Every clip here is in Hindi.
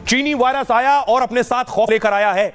चीनी वायरस आया और अपने साथ खौफ लेकर आया है।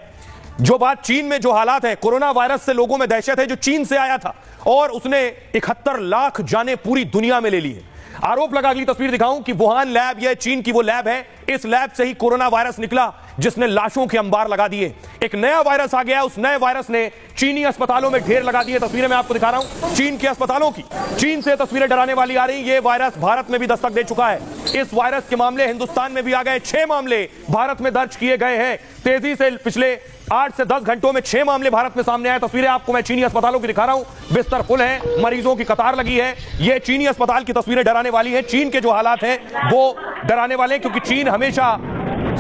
जो बात चीन में जो हालात है, कोरोना वायरस से लोगों में दहशत है जो चीन से आया था और उसने 71 लाख जाने पूरी दुनिया में ले ली है। आरोप लगा, अगली तस्वीर दिखाऊं कि वुहान लैब, यह चीन की वो लैब है, इस लैब से ही कोरोना वायरस निकला जिसने लाशों के अंबार लगा दिए। एक नया वायरस आ गया, उस नए वायरस ने चीनी अस्पतालों में ढेर लगा दिए। तस्वीरें मैं आपको दिखा रहा हूं चीन के अस्पतालों की। चीन से तस्वीरें डराने वाली आ रही। यह वायरस भारत में भी दस्तक दे चुका है। इस वायरस के मामले हिंदुस्तान में भी आ गए। 6 मामले भारत में दर्ज किए गए हैं। तेजी से पिछले 8 से 10 घंटों में 6 मामले भारत में सामने आए। तस्वीरें आपको मैं चीनी अस्पतालों की दिखा रहा हूं। बिस्तर फुल है, मरीजों की कतार लगी है। यह चीनी अस्पताल की तस्वीरें डराने वाली हैं। चीन के जो हालात हैं वो डराने वाले हैं, क्योंकि चीन हमेशा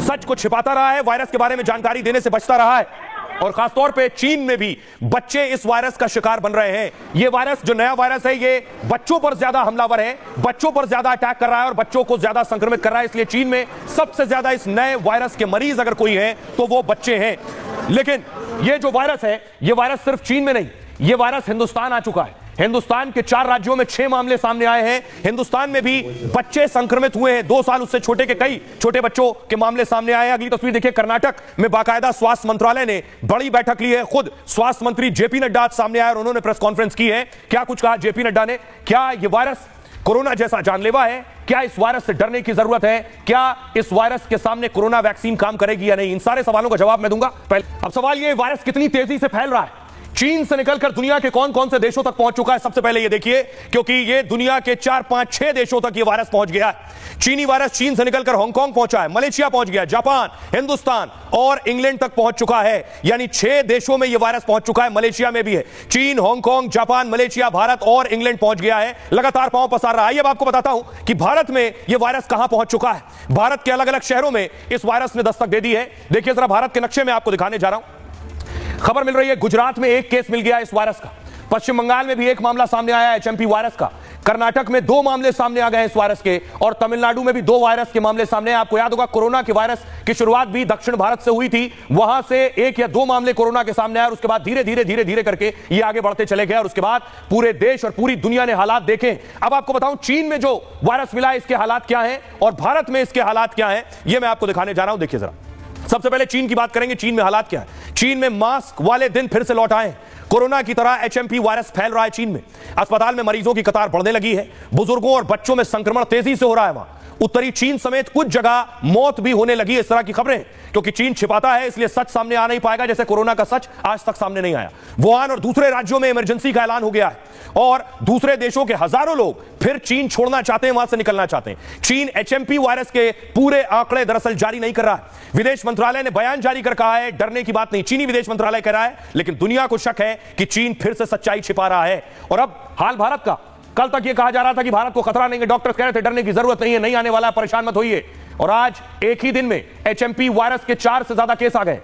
सच को छिपाता रहा है, वायरस के बारे में जानकारी देने से बचता रहा है। और खासतौर पे चीन में भी बच्चे इस वायरस का शिकार बन रहे हैं। यह वायरस, जो नया वायरस है, ये बच्चों पर ज्यादा हमलावर है, बच्चों पर ज्यादा अटैक कर रहा है और बच्चों को ज्यादा संक्रमित कर रहा है। इसलिए चीन में सबसे ज्यादा इस नए वायरस के मरीज अगर कोई है तो वो बच्चे हैं। लेकिन यह जो वायरस है, यह वायरस सिर्फ चीन में नहीं, यह वायरस हिंदुस्तान आ चुका है। हिंदुस्तान के 4 राज्यों में 6 मामले सामने आए हैं। हिंदुस्तान में भी बच्चे संक्रमित हुए हैं। 2 साल उससे छोटे के कई छोटे बच्चों के मामले सामने आए हैं। अगली तस्वीर देखिए, कर्नाटक में बाकायदा स्वास्थ्य मंत्रालय ने बड़ी बैठक ली है। खुद स्वास्थ्य मंत्री जेपी नड्डा सामने आए और उन्होंने प्रेस कॉन्फ्रेंस की है। क्या कुछ कहा जेपी नड्डा ने? क्या यह वायरस कोरोना जैसा जानलेवा है? क्या इस वायरस से डरने की जरूरत है? क्या इस वायरस के सामने कोरोना वैक्सीन काम करेगी या नहीं? इन सारे सवालों का जवाब मैं दूंगा। पहले अब सवाल यह, वायरस कितनी तेजी से फैल रहा है, चीन से निकलकर दुनिया के कौन कौन से देशों तक पहुंच चुका है? सबसे पहले ये देखिए, क्योंकि ये दुनिया के 4, 5, 6 देशों तक ये वायरस पहुंच गया है। चीनी वायरस चीन से निकलकर हांगकांग पहुंचा है, मलेशिया पहुंच गया, जापान, हिंदुस्तान और इंग्लैंड तक पहुंच चुका है। यानी 6 देशों में ये वायरस पहुंच चुका है। मलेशिया में भी है। चीन, हांगकांग, जापान, मलेशिया, भारत और इंग्लैंड पहुंच गया है। लगातार पांव पसार रहा है। अब आपको बताता हूं कि भारत में यह वायरस कहां पहुंच चुका है। भारत के अलग अलग शहरों में इस वायरस ने दस्तक दे दी है। देखिए जरा, भारत के नक्शे में आपको दिखाने जा रहा हूं। खबर मिल रही है, गुजरात में 1 केस मिल गया इस वायरस का। पश्चिम बंगाल में भी 1 मामला सामने आया है एचएमपी वायरस का। कर्नाटक में 2 मामले सामने आ गए इस वायरस के और तमिलनाडु में भी 2 वायरस के मामले सामने आए। आपको याद होगा, कोरोना के वायरस की शुरुआत भी दक्षिण भारत से हुई थी। वहां से 1 या 2 मामले कोरोना के सामने आए और उसके बाद धीरे धीरे करके ये आगे बढ़ते चले गए और उसके बाद पूरे देश और पूरी दुनिया ने हालात देखे। अब आपको बताऊं चीन में जो वायरस मिला है इसके हालात क्या है और भारत में इसके हालात क्या है, यह मैं आपको दिखाने जा रहा हूं। देखिए जरा, सबसे पहले चीन की बात करेंगे। चीन में हालात क्या है? चीन में मास्क वाले दिन फिर से लौट आए। कोरोना की तरह एचएमपी वायरस फैल रहा है चीन में। अस्पताल में मरीजों की कतार बढ़ने लगी है। बुजुर्गों और बच्चों में संक्रमण तेजी से हो रहा है। वहां उत्तरी चीन समेत कुछ जगह मौत भी होने लगी है। इस तरह की खबरें, क्योंकि चीन छिपाता है इसलिए सच सामने आ नहीं पाएगा। जैसे कोरोना का सच आज तक सामने नहीं आया। वुहान और दूसरे राज्यों में इमरजेंसी का ऐलान हो गया है और दूसरे देशों के हजारों लोग फिर चीन छोड़ना चाहते हैं, वहां से निकलना चाहते हैं। चीन एचएमपी वायरस के पूरे आंकड़े दरअसल जारी नहीं कर रहा है। विदेश मंत्रालय ने बयान जारी कर कहा है, डरने की बात नहीं। चीनी विदेश मंत्रालय कह रहा है, लेकिन दुनिया को शक है कि चीन फिर से सच्चाई छिपा रहा है। और अब हाल भारत का, कल तक यह कहा जा रहा था कि भारत को खतरा नहीं है, डॉक्टर्स कह रहे थे डरने की जरूरत नहीं है, नहीं आने वाला है, परेशान मत होइए। और आज एक ही दिन में एचएमपी वायरस के 4 से ज्यादा केस आ गए।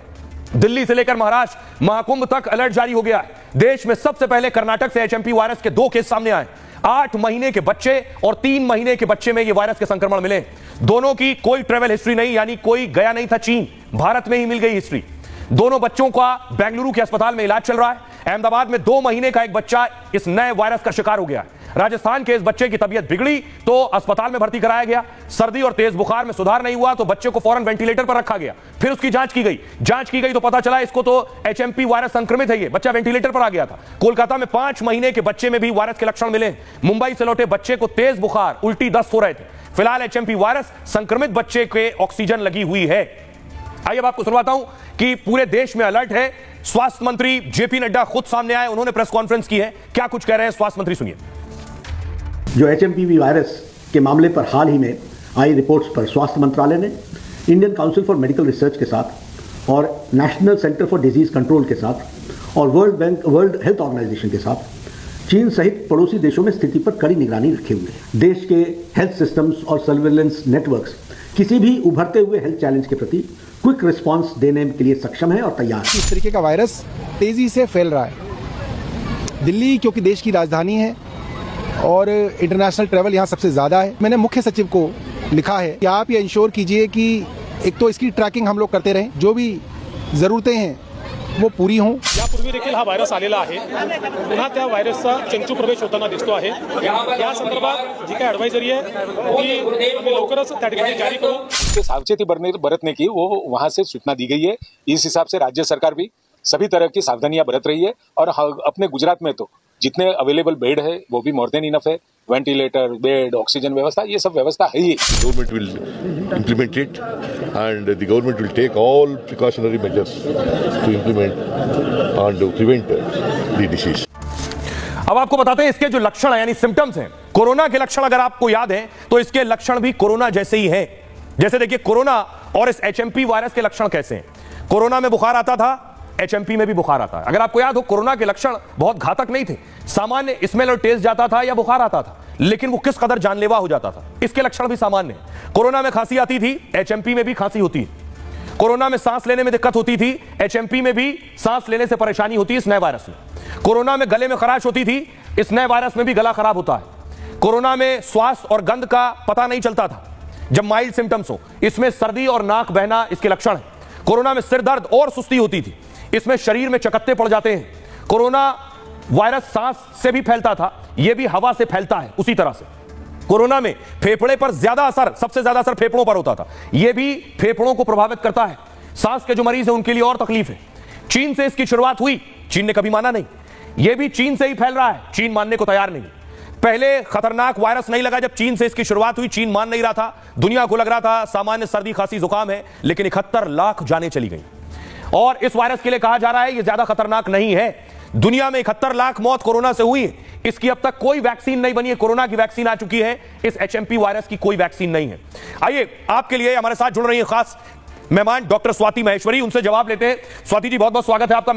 दिल्ली से लेकर महाराष्ट्र, महाकुंभ तक अलर्ट जारी हो गया है। देश में सबसे पहले कर्नाटक से एचएमपी वायरस के 2 केस सामने आए। 8 महीने के बच्चे और 3 महीने के बच्चे में यह वायरस के संक्रमण मिले। दोनों की कोई ट्रेवल हिस्ट्री नहीं, यानी कोई गया नहीं था चीन, भारत में ही मिल गई हिस्ट्री। दोनों बच्चों का बेंगलुरु के अस्पताल में इलाज चल रहा है। अहमदाबाद में 2 महीने का एक बच्चा इस नए वायरस का शिकार हो गया है। राजस्थान के इस बच्चे की तबीयत बिगड़ी तो अस्पताल में भर्ती कराया गया। सर्दी और तेज बुखार में सुधार नहीं हुआ तो बच्चे को फौरन वेंटिलेटर पर रखा गया। फिर उसकी जांच की गई तो पता चला इसको तो एचएमपी वायरस संक्रमित है। ये बच्चा वेंटिलेटर पर आ गया था। कोलकाता में 5 महीने के बच्चे में भी वायरस के लक्षण मिले। मुंबई से लौटे बच्चे को तेज बुखार, उल्टी, दस्त हो रहे थे। फिलहाल एचएमपी वायरस संक्रमित बच्चे के ऑक्सीजन लगी हुई है। आइए अब आपको सुनवाता हूं कि पूरे देश में अलर्ट है। स्वास्थ्य मंत्री जेपी नड्डा खुद सामने आए, उन्होंने प्रेस कॉन्फ्रेंस की है। क्या कुछ कह रहे हैं स्वास्थ्य मंत्री, सुनिए। जो एचएमपीवी वायरस के मामले पर हाल ही में आई रिपोर्ट्स पर स्वास्थ्य मंत्रालय ने Indian council for medical research के साथ और national centre for disease control के साथ और वर्ल्ड हेल्थ ऑर्गेनाइजेशन के साथ चीन सहित पड़ोसी देशों में स्थिति पर कड़ी निगरानी रखे हुए हैं। देश के हेल्थ सिस्टम्स और सर्विलेंस नेटवर्क्स किसी भी उभरते हुए हेल्थ चैलेंज के प्रति क्विक रिस्पांस देने के लिए सक्षम है और तैयार है। इस तरीके का वायरस तेजी से फैल रहा है। दिल्ली क्योंकि देश की राजधानी है और इंटरनेशनल ट्रैवल यहाँ सबसे ज़्यादा है। मैंने मुख्य सचिव को लिखा है कि आप ये इंश्योर कीजिए कि एक तो इसकी ट्रैकिंग हम लोग करते रहें, जो भी ज़रूरतें हैं वो पूरी हों। यापूर्वी देखील हा व्हायरस आलेला आहे, पुन्हा त्या व्हायरसचा चंचू प्रवेश होताना दिसतो आहे। या संदर्भात जी काही ॲडवायझरी आहे ती आम्ही लवकरच त्या ठिकाणी जारी करू। सावचेती बरतने की वो वहां से सूचना दी गई है। इस हिसाब से राज्य सरकार भी सभी तरह की सावधानियां बरत रही है और अपने गुजरात में तो जितने अवेलेबल बेड है वो भी मोर देन इनफ है। वेंटिलेटर, बेड, ऑक्सीजन व्यवस्था, ये सब व्यवस्था है ही। Government will implement it, and the government will take all precautionary measures to implement and to prevent the disease. अब आपको बताते हैं इसके जो लक्षण है यानी सिम्टम्स हैं, कोरोना के लक्षण अगर आपको याद है तो इसके लक्षण भी कोरोना जैसे ही हैं। जैसे देखिए कोरोना और इस एचएमपी वायरस के लक्षण कैसे हैं। कोरोना में बुखार आता था, एचएमपी में भी बुखार आता है। अगर आपको याद हो कोरोना के लक्षण बहुत घातक नहीं थे, सामान्य स्मेल और टेस्ट जाता था या बुखार आता था, लेकिन वो किस कदर जानलेवा हो जाता था। इसके लक्षण भी सामान्य हैं। कोरोना में खांसी आती थी, एचएमपी में भी खांसी होती है। कोरोना में सांस लेने में दिक्कत होती थी, एचएमपी में भी सांस लेने से परेशानी होती है इस नए वायरस में। कोरोना में गले में खराश होती थी, इस नए वायरस में भी गला खराब होता है। कोरोना में श्वास और गंध का पता नहीं चलता था जब माइल्ड सिम्टम्स हो, इसमें सर्दी और नाक बहना इसके लक्षण है। कोरोना में सिर दर्द और सुस्ती होती थी, इसमें शरीर में चकत्ते पड़ जाते हैं। कोरोना वायरस सांस से भी फैलता था, यह भी हवा से फैलता है उसी तरह से। कोरोना में फेफड़े पर ज्यादा असर, सबसे ज्यादा असर फेफड़ों पर होता था, यह भी फेफड़ों को प्रभावित करता है। सांस के जो मरीज हैं उनके लिए और तकलीफ है। चीन से इसकी शुरुआत हुई, चीन ने कभी माना नहीं। यह भी चीन से ही फैल रहा है, चीन मानने को तैयार नहीं। पहले खतरनाक वायरस नहीं लगा जब चीन से इसकी शुरुआत हुई, चीन मान नहीं रहा था, दुनिया को लग रहा था सामान्य सर्दी खांसी जुकाम है, लेकिन 71 लाख जानें चली गई। और इस वायरस के लिए कहा जा रहा है यह ज्यादा खतरनाक नहीं है। दुनिया में 71 लाख मौत कोरोना से हुई है, इसकी अब तक कोई वैक्सीन नहीं बनी है। कोरोना की वैक्सीन आ चुकी है, इस एचएमपी वायरस की कोई वैक्सीन नहीं है। आइए आपके लिए हमारे साथ जुड़ रही है खास मेहमान डॉक्टर स्वाति महेश्वरी, उनसे जवाब लेते हैं। स्वाति जी बहुत बहुत स्वागत है आपका।